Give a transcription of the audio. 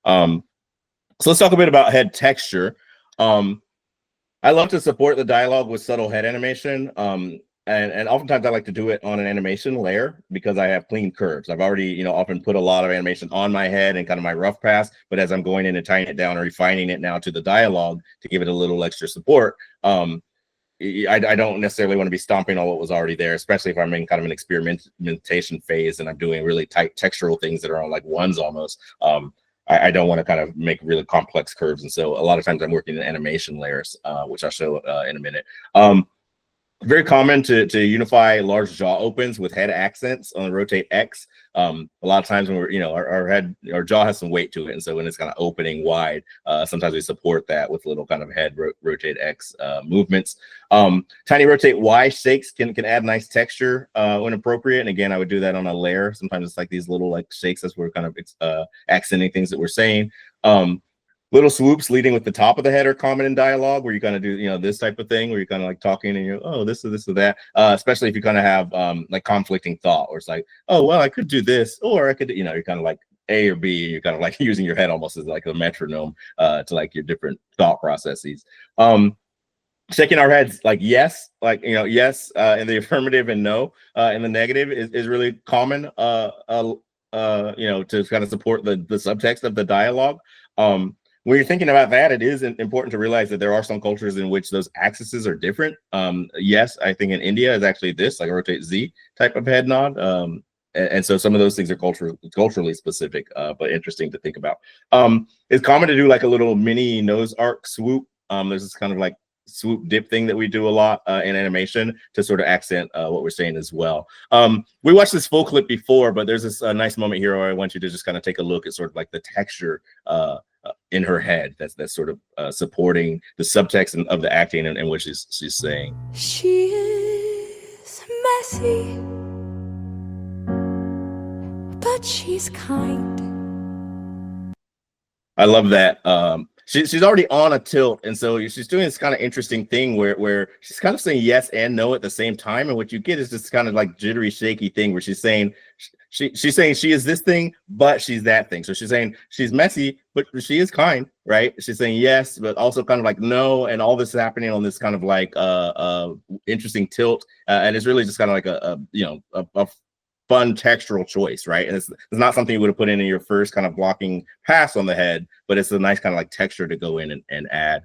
So let's talk a bit about head texture. I love to support the dialogue with subtle head animation. And oftentimes I like to do it on an animation layer because I have clean curves. I've already, often put a lot of animation on my head and kind of my rough pass, but as I'm going in and tying it down and refining it now to the dialogue to give it a little extra support, I don't necessarily want to be stomping on what was already there, especially if I'm in kind of an experimentation phase and I'm doing really tight textural things that are on like ones almost. I don't want to kind of make really complex curves. And so a lot of times I'm working in animation layers, which I'll show in a minute. Very common to unify large jaw opens with head accents on the rotate X. A lot of times when we're, our jaw has some weight to it. And so when it's kind of opening wide, sometimes we support that with little kind of head rotate X movements. Tiny rotate Y shakes can add nice texture when appropriate. And again, I would do that on a layer. Sometimes it's like these little like shakes as we're kind of accenting things that we're saying. Little swoops leading with the top of the head are common in dialogue, where you kind of do, this type of thing, where you're kind of like talking and you're, oh, this or this or that. Especially if you kind of have like conflicting thought, or it's like, oh, well, I could do this, or I could, you're kind of like A or B. You're kind of like using your head almost as like a metronome to like your different thought processes. Shaking our heads like yes, yes in the affirmative and no in the negative is really common. To kind of support the subtext of the dialogue. When you're thinking about that, it is important to realize that there are some cultures in which those axes are different. Yes, I think in India is actually this, like a rotate Z type of head nod. And so some of those things are culturally specific, but interesting to think about. It's common to do like a little mini nose arc swoop. There's this kind of like swoop dip thing that we do a lot in animation to sort of accent what we're saying as well. We watched this full clip before, but there's this nice moment here where I want you to just kind of take a look at sort of like the texture in her head that's sort of supporting the subtext of the acting and what she's saying. She is messy, but she's kind. I love that. She's already on a tilt, and so she's doing this kind of interesting thing where she's kind of saying yes and no at the same time, and what you get is this kind of like jittery, shaky thing where she's saying she's saying she is this thing, but she's that thing. So she's saying she's messy, but she is kind, right? She's saying yes, but also kind of like no, and all this is happening on this kind of like interesting tilt, and it's really just kind of like a fun textural choice, right? And it's not something you would have put in your first kind of blocking pass on the head, but it's a nice kind of like texture to go in and add.